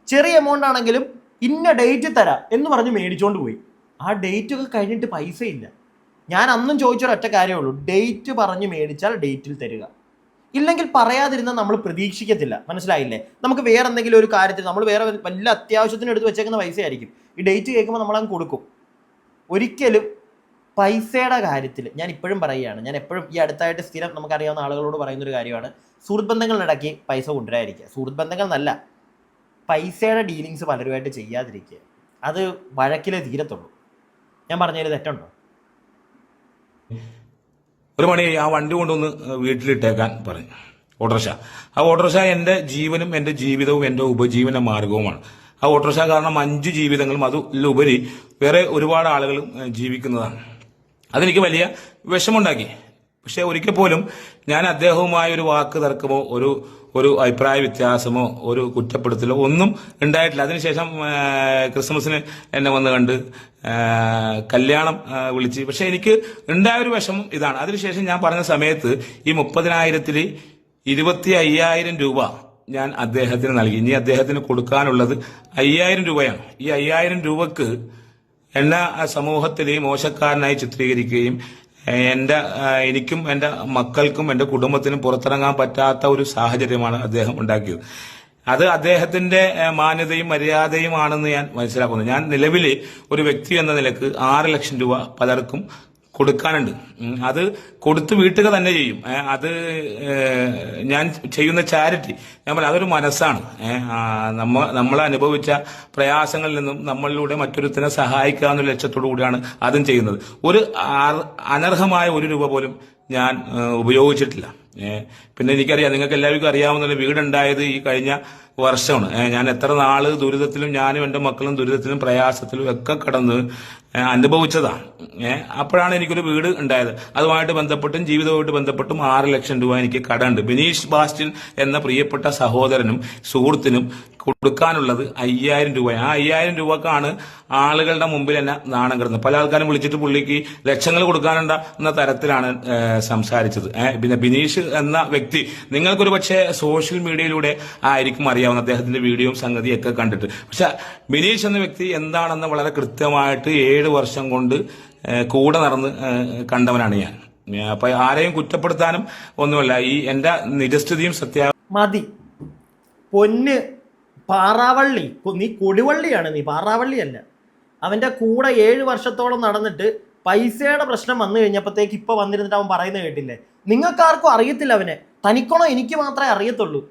ചെറിയ എമൗണ്ട് ആണെങ്കിലും ഇന്ന ഡേറ്റ് തരാം എന്ന് പറഞ്ഞ് മേടിച്ചുകൊണ്ട് പോയി. ആ ഡേറ്റ് ഒക്കെ കഴിഞ്ഞിട്ട് പൈസ ഇല്ല. ഞാൻ അന്നും ചോദിച്ചൊരൊറ്റ കാര്യമേ ഉള്ളൂ, ഡേറ്റ് പറഞ്ഞ് മേടിച്ചാൽ ഡേറ്റിൽ തരിക, ഇല്ലെങ്കിൽ പറയാതിരുന്നാൽ നമ്മൾ പ്രതീക്ഷിക്കത്തില്ല. മനസ്സിലായില്ലേ? നമുക്ക് വേറെ എന്തെങ്കിലും ഒരു കാര്യത്തിൽ നമ്മൾ വേറെ വല്ല അത്യാവശ്യത്തിന് എടുത്ത് വെച്ചേക്കുന്ന പൈസ ആയിരിക്കും, ഈ ഡേറ്റ് കേൾക്കുമ്പോൾ നമ്മളങ്ങ് കൊടുക്കും. ഒരിക്കലും പൈസയുടെ കാര്യത്തിൽ ഞാൻ ഇപ്പോഴും പറയുകയാണ്, ഞാൻ എപ്പോഴും ഈ അടുത്തായിട്ട് സ്ഥിരം നമുക്കറിയാവുന്ന ആളുകളോട് പറയുന്നൊരു കാര്യമാണ്, സുഹൃത്ത് ബന്ധങ്ങളുടെ ഇടയ്ക്ക് പൈസ കൊണ്ടുവരാതിരിക്കുക. സുഹൃത്ത് ബന്ധങ്ങൾ നല്ല പൈസയുടെ ഡീലിങ്സ് പലരുമായിട്ട് ചെയ്യാതിരിക്കുക. അത് വഴക്കിലേ തീരത്തുള്ളൂ. ഞാൻ പറഞ്ഞതിൽ തെറ്റുണ്ടോ? 1 മണി ആ വണ്ടി കൊണ്ടൊന്ന് വീട്ടിലിട്ടേക്കാൻ പറഞ്ഞു. ഓട്ടോറിക്ഷ. ആ ഓട്ടോറിക്ഷ എന്റെ ജീവനും എന്റെ ജീവിതവും എന്റെ ഉപജീവന മാർഗവുമാണ്. ആ ഓട്ടോറിക്ഷ കാരണം 5 ജീവിതങ്ങളും അതിലുപരി വേറെ ഒരുപാട് ആളുകളും ജീവിക്കുന്നതാണ്. അതെനിക്ക് വലിയ വിഷമുണ്ടാക്കി. പക്ഷെ ഒരിക്കൽ പോലും ഞാൻ അദ്ദേഹവുമായ ഒരു വാക്ക് തർക്കമോ ഒരു അഭിപ്രായ വ്യത്യാസമോ ഒരു കുറ്റപ്പെടുത്തലോ ഒന്നും ഉണ്ടായിട്ടില്ല. അതിനുശേഷം ക്രിസ്മസിന് എന്നെ വന്ന് കണ്ട് കല്യാണം വിളിച്ച്. പക്ഷെ എനിക്ക് ഉണ്ടായ ഒരു വിഷമം ഇതാണ്. അതിനുശേഷം ഞാൻ പറഞ്ഞ സമയത്ത് ഈ 30,000-ൽ 25,000 രൂപ ഞാൻ അദ്ദേഹത്തിന് നൽകി. ഇനി അദ്ദേഹത്തിന് കൊടുക്കാനുള്ളത് 5,000 രൂപയാണ്. ഈ 5,000 രൂപക്ക് എന്നെ സമൂഹത്തിൽ മോശക്കാരനായി ചിത്രീകരിക്കുകയും എനിക്കും എന്റെ മക്കൾക്കും എന്റെ കുടുംബത്തിനും പുറത്തിറങ്ങാൻ പറ്റാത്ത ഒരു സാഹചര്യമാണ് അദ്ദേഹം ഉണ്ടാക്കിയത്. അത് അദ്ദേഹത്തിന്റെ മാന്യതയും മര്യാദയുമാണെന്ന് ഞാൻ മനസ്സിലാക്കുന്നു. ഞാൻ നിലവിൽ ഒരു വ്യക്തി എന്ന നിലക്ക് 6 ലക്ഷം രൂപ പലർക്കും കൊടുക്കാനുണ്ട്. അത് കൊടുത്തു വീട്ടുക തന്നെ ചെയ്യും. അത് ഞാൻ ചെയ്യുന്ന ചാരിറ്റി, ഞാൻ പറയാം, അതൊരു മനസ്സാണ്. നമ്മൾ അനുഭവിച്ച പ്രയാസങ്ങളിൽ നിന്നും നമ്മളിലൂടെ മറ്റൊരുത്തിനെ സഹായിക്കുക എന്നുള്ള ലക്ഷ്യത്തോടു കൂടിയാണ് അതും ചെയ്യുന്നത്. ഒരു അനർഹമായ 1 രൂപ പോലും ഞാൻ ഉപയോഗിച്ചിട്ടില്ല. പിന്നെ എനിക്കറിയാം, നിങ്ങൾക്ക് എല്ലാവർക്കും അറിയാവുന്ന വീടുണ്ടായത് ഈ കഴിഞ്ഞ വർഷമാണ്. ഞാൻ എത്ര നാള് ദുരിതത്തിലും, ഞാനും എന്റെ മക്കളും ദുരിതത്തിലും പ്രയാസത്തിലും ഒക്കെ കടന്ന് അനുഭവിച്ചതാണ്. അപ്പോഴാണ് എനിക്കൊരു വീട് ഉണ്ടായത്. അതുമായിട്ട് ബന്ധപ്പെട്ടും ജീവിതവുമായിട്ട് ബന്ധപ്പെട്ടും 6 ലക്ഷം രൂപ എനിക്ക് കടമുണ്ട്. ബിനീഷ് ബാസ്റ്റിൻ എന്ന പ്രിയപ്പെട്ട സഹോദരനും സുഹൃത്തിനും കൊടുക്കാനുള്ളത് 5,000 രൂപയാണ്. ആ 5,000 രൂപക്കാണ് ആളുകളുടെ മുമ്പിൽ എന്നെ നാണം കിടന്നത്. പല ആൾക്കാരും വിളിച്ചിട്ട് പുള്ളിക്ക് ലക്ഷങ്ങൾ കൊടുക്കാനുണ്ട എന്ന തരത്തിലാണ് സംസാരിച്ചത്. പിന്നെ ബിനീഷ് എന്ന വ്യക്തി നിങ്ങൾക്കൊരു പക്ഷേ സോഷ്യൽ മീഡിയയിലൂടെ ആയിരിക്കും അറിയാവുന്ന അദ്ദേഹത്തിന്റെ വീഡിയോയും സംഗതിയൊക്കെ കണ്ടിട്ട്. പക്ഷെ ബിനീഷ് എന്ന വ്യക്തി എന്താണെന്ന് വളരെ കൃത്യമായിട്ട് 7 വർഷം കൊണ്ട് കൂടെ നടന്ന് കണ്ടവനാണ് ഞാൻ. അപ്പൊ ആരെയും കുറ്റപ്പെടുത്താനും ഒന്നുമല്ല. ഈ എന്റെ നിജസ്ഥിതിയും മതി. പൊന്ന് പാറാവള്ളി, നീ കൊടുവള്ളിയാണ്, നീ പാറാവള്ളിയല്ല. അവന്റെ കൂടെ 7 വർഷത്തോളം നടന്നിട്ട് പൈസയുടെ പ്രശ്നം വന്നു കഴിഞ്ഞപ്പോഴത്തേക്ക് ഇപ്പൊ വന്നിരുന്നിട്ട് അവൻ പറയുന്നത് കേട്ടില്ലേ? നിങ്ങൾക്കാർക്കും അറിയത്തില്ല അവനെ. തനിക്കണോ എനിക്ക് മാത്രമേ അറിയത്തുള്ളൂ.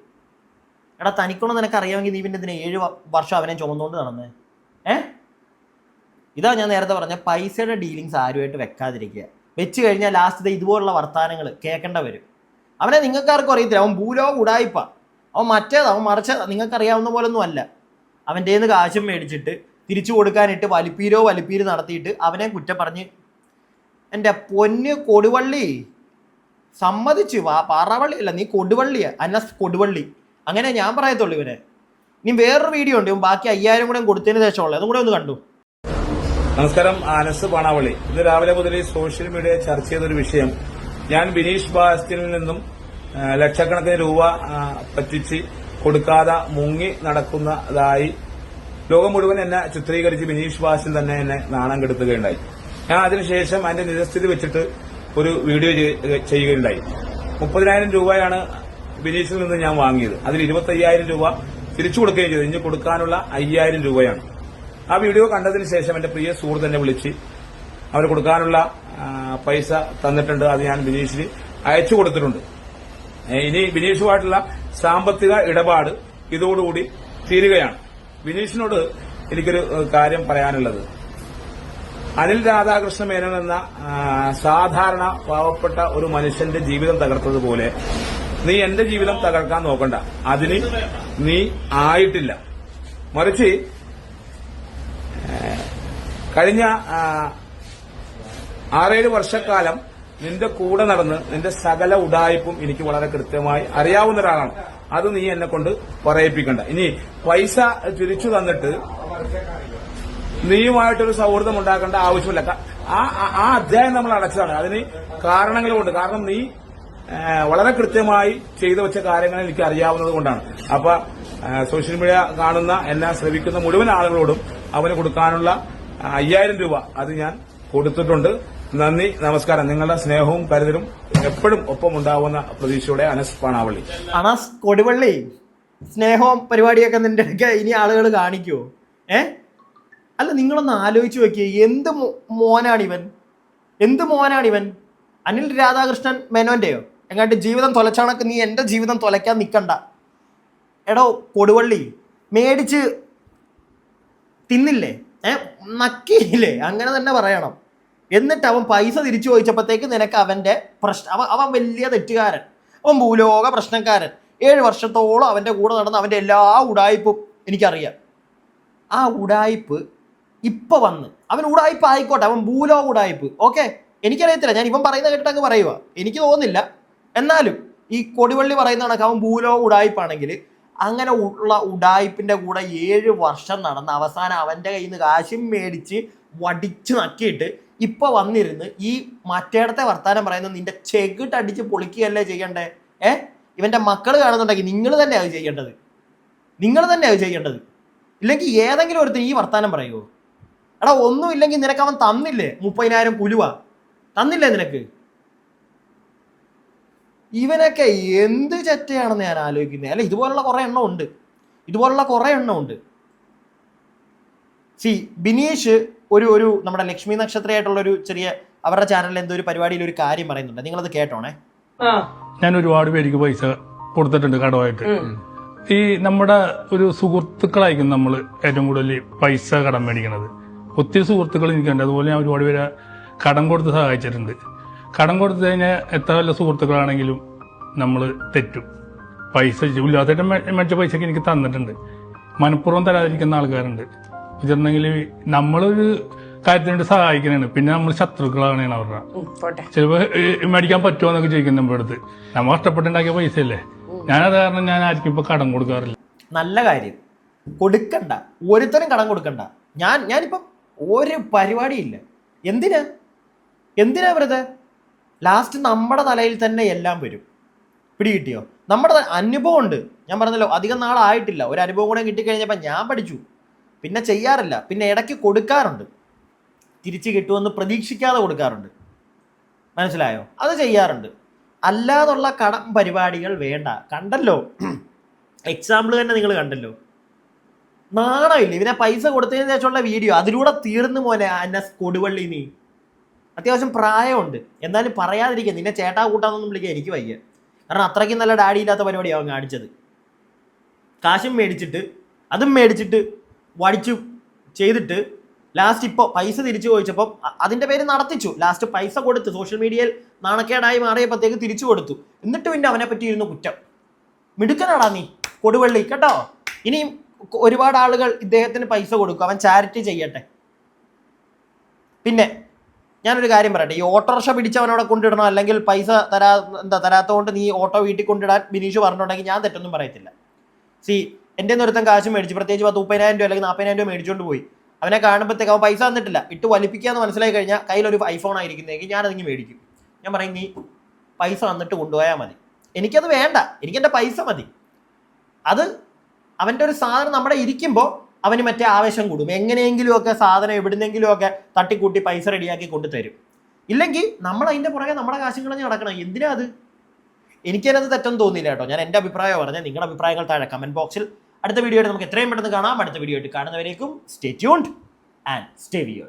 എടാ തനിക്കണോ നിനക്ക് അറിയാമെങ്കിൽ നീ പിന്നെ ഇതിനെ 7 വർഷം അവനെ ചുമന്നുകൊണ്ട് നടന്നേ. ഇതാ ഞാൻ നേരത്തെ പറഞ്ഞ പൈസയുടെ ഡീലിങ്സ് ആരുമായിട്ട് വെക്കാതിരിക്കുക. വെച്ച് കഴിഞ്ഞാൽ ലാസ്റ്റ് ഇതുപോലുള്ള വർത്താനങ്ങൾ കേൾക്കേണ്ട വരും. അവനെ നിങ്ങൾക്കാർക്കും അറിയത്തില്ല. അവൻ ഭൂലോക ഉടായിപ്പ, അവൻ മറ്റേതാ, അവൻ മറിച്ചതാ. നിങ്ങൾക്കറിയാവുന്ന പോലൊന്നും അല്ല. അവൻ്റെ നിന്ന് കാശും മേടിച്ചിട്ട് തിരിച്ചു കൊടുക്കാനിട്ട് വലിപ്പീര് നടത്തിയിട്ട് അവനെ കുറ്റം പറഞ്ഞ്. എൻ്റെ പൊന്ന് കൊടുവള്ളി, സമ്മതിച്ചു. പാറാവള്ളി അല്ല, നീ കൊടുവള്ളിയാ, അനസ് കൊടുവള്ളി. അങ്ങനെ ഞാൻ പറയത്തുള്ളൂ ഇവനെ. ഇനി വേറൊരു വീഡിയോ ഉണ്ട്, ബാക്കി 5,000 കൂടെ കൊടുത്തതിന് ശേഷമുള്ളത്, അതും കൂടെ ഒന്ന് കണ്ടു. നമസ്കാരം, അനസ് പാണാവള്ളി. ഇന്ന് രാവിലെ മുതൽ സോഷ്യൽ മീഡിയ ചർച്ച ചെയ്തൊരു വിഷയം, ഞാൻ ബിനീഷ് ബാസ്റ്റിനിൽ നിന്നും ലക്ഷക്കണക്കിന് രൂപ പറ്റിച്ച് കൊടുക്കാതെ മുങ്ങി നടക്കുന്നതായി ലോകം മുഴുവൻ എന്നെ ചിത്രീകരിച്ച് ബിനീഷ് ബാസ്റ്റിൻ തന്നെ എന്നെ നാണം കെടുത്തുകയുണ്ടായി. ഞാൻ അതിനുശേഷം അതിന്റെ നിജസ്ഥിതി വെച്ചിട്ട് ഒരു വീഡിയോ ചെയ്യുകയുണ്ടായി. 30,000 രൂപയാണ് ബിനീഷിൽ നിന്ന് ഞാൻ വാങ്ങിയത്. അതിൽ 25,000 രൂപ തിരിച്ചു കൊടുക്കുകയും ചെയ്തു. ഇനി കൊടുക്കാനുള്ള 5,000 രൂപയാണ്. ആ വീഡിയോ കണ്ടതിന് ശേഷം എന്റെ പ്രിയ സുഹൃത്ത് എന്നെ വിളിച്ച് അവർ കൊടുക്കാനുള്ള പൈസ തന്നിട്ടുണ്ട്. അത് ഞാൻ ബിനീഷിന് അയച്ചു കൊടുത്തിട്ടുണ്ട്. ഇനി ബിനീഷുമായിട്ടുള്ള സാമ്പത്തിക ഇടപാട് ഇതോടുകൂടി തീരുകയാണ്. ബിനീഷിനോട് എനിക്കൊരു കാര്യം പറയാനുള്ളത്, അനിൽ രാധാകൃഷ്ണ മേനോൻ എന്ന സാധാരണ പാവപ്പെട്ട ഒരു മനുഷ്യന്റെ ജീവിതം തകർത്തതുപോലെ നീ എന്റെ ജീവിതം തകർക്കാൻ നോക്കണ്ട. അതിന് നീ ആയിട്ടില്ല. മറിച്ച് കഴിഞ്ഞ 6-7 വർഷക്കാലം നിന്റെ കൂടെ നടന്ന് നിന്റെ സകല ഉഡായിപ്പും എനിക്ക് വളരെ കൃത്യമായി അറിയാവുന്ന ഒരാളാണ്. അത് നീ എന്നെ കൊണ്ട് പറയിപ്പിക്കണ്ട. ഇനി പൈസ തിരിച്ചു തന്നിട്ട് നീയുമായിട്ടൊരു സൗഹൃദം ഉണ്ടാക്കേണ്ട ആവശ്യമില്ല. ആ അധ്യായം നമ്മൾ അടച്ചതാണ്. അതിന് കാരണങ്ങളുമുണ്ട്. കാരണം നീ വളരെ കൃത്യമായി ചെയ്തു വെച്ച കാര്യങ്ങൾ എനിക്ക് അറിയാവുന്നത് കൊണ്ടാണ്. അപ്പൊ സോഷ്യൽ മീഡിയ കാണുന്ന എന്നെ ശ്രമിക്കുന്ന മുഴുവൻ ആളുകളോടും അവന് കൊടുക്കാനുള്ള 5000 രൂപ അത് ഞാൻ കൊടുത്തിട്ടുണ്ട്. നന്ദി, നമസ്കാരം. നിങ്ങളുടെ സ്നേഹവും കരുതലും എപ്പോഴും ഒപ്പം ഉണ്ടാവുന്ന പ്രതീക്ഷയോടെ അനസ് പാണാവള്ളി. അനസ് കൊടുവള്ളി, സ്നേഹവും പരിപാടിയൊക്കെ നിന്റെ അടുക്ക ഇനി ആളുകൾ കാണിക്കുമോ? അല്ല, നിങ്ങളൊന്ന് ആലോചിച്ച് നോക്കിയേ, എന്ത് മോനാണിവൻ? അനിൽ രാധാകൃഷ്ണൻ മേനോന്റെയോ എങ്ങാണ്ട് ജീവിതം തൊലച്ചാണക്ക് നീ എൻ്റെ ജീവിതം തൊലയ്ക്കാൻ നിൽക്കണ്ട. എടോ കൊടുവള്ളി, മേടിച്ച് തിന്നില്ലേ, നക്കിയില്ലേ, അങ്ങനെ തന്നെ പറയണം. എന്നിട്ട് അവൻ പൈസ തിരിച്ചു ചോദിച്ചപ്പോഴത്തേക്ക് നിനക്ക് അവൻ്റെ അവൻ വലിയ തെറ്റുകാരൻ, അവൻ ഭൂലോക പ്രശ്നക്കാരൻ, 7 വർഷത്തോളം അവൻ്റെ കൂടെ നടന്ന് അവൻ്റെ എല്ലാ ഉടായ്പും എനിക്കറിയാം. ആ ഉടായ്പ് ഇപ്പൊ വന്ന് അവൻ ഉടായ്പ ആയിക്കോട്ടെ, അവൻ ഭൂലോക ഉടായ്പ്, ഓക്കെ, എനിക്കറിയത്തില്ല, ഞാൻ ഇവൻ പറയുന്ന കേട്ടിട്ട് അങ്ങ് പറയുക, എനിക്ക് തോന്നുന്നില്ല. എന്നാലും ഈ കൊടിവള്ളി പറയുന്ന കണക്ക് അവൻ ഭൂലോക ഉടായ്പാണെങ്കിൽ അങ്ങനെ ഉള്ള ഉടായ്പിൻ്റെ കൂടെ 7 വർഷം നടന്ന് അവസാനം അവൻ്റെ കയ്യിൽ നിന്ന് കാശും മേടിച്ച് വടിച്ച് നക്കിയിട്ട് ഇപ്പൊ വന്നിരുന്ന് ഈ മറ്റേടത്തെ വർത്താനം പറയുന്ന നിന്റെ ചെകിട്ടടിച്ച് പൊളിക്കുകയല്ലേ ചെയ്യണ്ടേ? ഇവന്റെ മക്കൾ കാണുന്നുണ്ടെങ്കിൽ നിങ്ങൾ തന്നെ അത് ചെയ്യേണ്ടത്. ഇല്ലെങ്കിൽ ഏതെങ്കിലും ഒരുത്തിന് ഈ വർത്താനം പറയുമോ? എടാ, ഒന്നുമില്ലെങ്കിൽ നിനക്ക് അവൻ തന്നില്ലേ 30,000 കുലുവ തന്നില്ലേ നിനക്ക്? ഇവനൊക്കെ എന്ത് ചെറ്റയാണെന്ന് ഞാൻ ആലോചിക്കുന്നത്. അല്ല, ഇതുപോലുള്ള കുറേ എണ്ണം ഉണ്ട്. ബിനീഷ് ഒരു നമ്മുടെ ലക്ഷ്മി നക്ഷത്രയായിട്ടുള്ള ഒരു ചെറിയ അവരുടെ ചാനലിൽ എന്തോ ഒരു പരിപാടിയിൽ ഒരു കാര്യം പറയുന്നുണ്ട്, നിങ്ങളത് കേട്ടോണേ. ഞാൻ ഒരുപാട് പേർക്ക് പൈസ കൊടുത്തിട്ടുണ്ട് കടമായിട്ട്. ഈ നമ്മുടെ ഒരു സുഹൃത്തുക്കളായിരിക്കും നമ്മൾ ഏറ്റവും കൂടുതൽ പൈസ കടം മേടിക്കുന്നത്. ഒത്തിരി സുഹൃത്തുക്കൾ എനിക്കുണ്ട്. അതുപോലെ ഞാൻ ഒരുപാട് പേരെ കടം കൊടുത്ത് സഹായിച്ചിട്ടുണ്ട്. കടം കൊടുത്തു കഴിഞ്ഞാൽ എത്ര വല്ല സുഹൃത്തുക്കളാണെങ്കിലും നമ്മൾ തെറ്റും. പൈസ ഇല്ലാത്ത മേടിച്ച പൈസക്ക് എനിക്ക് തന്നിട്ടുണ്ട്. മനഃപൂർവ്വം തരാതിരിക്കുന്ന ആൾക്കാരുണ്ട്. വെച്ചിട്ടുണ്ടെങ്കിൽ നമ്മളൊരു കാര്യത്തിന് വേണ്ടി സഹായിക്കണേണ്, പിന്നെ നമ്മൾ ശത്രുക്കളാണ് അവരുടെ. ചിലപ്പോൾ മേടിക്കാൻ പറ്റുമോ എന്നൊക്കെ ചോദിക്കും നമ്മുടെ അടുത്ത്. നമ്മൾ കഷ്ടപ്പെട്ടുണ്ടാക്കിയ പൈസ അല്ലേ. ഞാനത് കാരണം ഞാൻ ആർക്കും ഇപ്പൊ കടം കൊടുക്കാറില്ല. നല്ല കാര്യം, കൊടുക്കണ്ട, ഒരുത്തരും കടം കൊടുക്കണ്ട. ഞാനിപ്പം ഒരു പരിപാടിയില്ല. എന്തിനാ വെറുതെ? ലാസ്റ്റ് നമ്മുടെ തലയിൽ തന്നെ എല്ലാം വരും. പിടികിട്ടിയോ? നമ്മുടെ അനുഭവം ഉണ്ട്. ഞാൻ പറഞ്ഞല്ലോ, അധികം നാളായിട്ടില്ല, ഒരു അനുഭവം കൂടെ കിട്ടിക്കഴിഞ്ഞപ്പോൾ ഞാൻ പഠിച്ചു. പിന്നെ ചെയ്യാറില്ല. പിന്നെ ഇടയ്ക്ക് കൊടുക്കാറുണ്ട്, തിരിച്ച് കിട്ടുമെന്ന് പ്രതീക്ഷിക്കാതെ കൊടുക്കാറുണ്ട്. മനസ്സിലായോ? അത് ചെയ്യാറുണ്ട്. അല്ലാതുള്ള കടം പരിപാടികൾ വേണ്ട. കണ്ടല്ലോ, എക്സാമ്പിൾ തന്നെ നിങ്ങൾ കണ്ടല്ലോ. നാണമില്ല ഇവനെ പൈസ കൊടുത്തതിന് ശേഷമുള്ള വീഡിയോ. അതിലൂടെ തീർന്നു മോനെ അനസ് കൊടുവള്ളി. നീ അത്യാവശ്യം പ്രായമുണ്ട്, എന്നാലും പറയാതിരിക്കുക. നിന്നെ ചേട്ടാ കൂട്ടാന്നൊന്നും വിളിക്കാൻ എനിക്ക് വയ്യ. കാരണം അത്രയ്ക്കും നല്ല ഡാഡി ഇല്ലാത്ത പരിപാടിയാണ് അവൻ കാണിച്ചത്. കാശും മേടിച്ചിട്ട് വടിച്ചു ചെയ്തിട്ട് ലാസ്റ്റ് ഇപ്പോൾ പൈസ തിരിച്ചു ചോദിച്ചപ്പം അതിൻ്റെ പേര് നടത്തിച്ചു. ലാസ്റ്റ് പൈസ കൊടുത്ത് സോഷ്യൽ മീഡിയയിൽ നാണക്കേടായി മാറിയപ്പോഴത്തേക്ക് തിരിച്ചു കൊടുത്തു. എന്നിട്ട് പിന്നെ അവനെ പറ്റിയിരുന്നു കുറ്റം. മിടുക്കനാടാ നീ കൊടുവള്ളി, കേട്ടോ. ഇനിയും ഒരുപാട് ആളുകൾ ഇദ്ദേഹത്തിന് പൈസ കൊടുക്കും, അവൻ ചാരിറ്റി ചെയ്യട്ടെ. പിന്നെ ഞാനൊരു കാര്യം പറയട്ടെ, ഈ ഓട്ടോറിക്ഷ പിടിച്ചവനോടെ കൊണ്ടിടണം, അല്ലെങ്കിൽ പൈസ തരാത്തതുകൊണ്ട് നീ ഓട്ടോ വീട്ടിൽ കൊണ്ടിടാൻ ബിനീഷ് പറഞ്ഞിട്ടുണ്ടെങ്കിൽ ഞാൻ തെറ്റൊന്നും പറയത്തില്ല. എൻ്റെ ഒരുത്തൻ കാശ് മേടിച്ചു, പ്രത്യേകിച്ച് 30,000 രൂപ അല്ലെങ്കിൽ 40,000 രൂപ മേടിച്ചുകൊണ്ട് പോയി. അവനെ കാണുമ്പോഴത്തേക്ക് അവൻ പൈസ തന്നിട്ടില്ല, ഇട്ട് വലിപ്പിക്കുക എന്ന് മനസ്സിലായി കഴിഞ്ഞാൽ കയ്യിലൊരു ഐഫോൺ ആയിരിക്കുന്നതെങ്കിൽ ഞാനതിങ്ങ് മേടിക്കും. ഞാൻ പറയും, നീ പൈസ തന്നിട്ട് കൊണ്ടുപോയാൽ മതി, എനിക്കത് വേണ്ട, എനിക്കെൻ്റെ പൈസ മതി. അത് അവൻ്റെ ഒരു സാധനം നമ്മുടെ ഇരിക്കുമ്പോൾ അവന് മറ്റേ ആവേശം കൂടും. എങ്ങനെയെങ്കിലുമൊക്കെ സാധനം എവിടുന്നെങ്കിലുമൊക്കെ തട്ടിക്കൂട്ടി പൈസ റെഡിയാക്കി കൊണ്ടുതരും. ഇല്ലെങ്കിൽ നമ്മൾ അതിൻ്റെ പുറകെ നമ്മുടെ കാശും കളഞ്ഞ് നടക്കണം. എന്തിനാ അത്? എനിക്കതിനത് തെറ്റൊന്നും തോന്നിയില്ല കേട്ടോ. ഞാൻ എൻ്റെ അഭിപ്രായം പറഞ്ഞാൽ, നിങ്ങളുടെ അഭിപ്രായങ്ങൾ താഴെ കമൻറ്റ് ബോക്സിൽ. അടുത്ത വീഡിയോ ആയിട്ട് നമുക്ക് എത്രയും പെട്ടെന്ന് കാണാം. അടുത്ത വീഡിയോ ആയിട്ട് കാണുന്നവരേക്കും stay tuned and stay weird.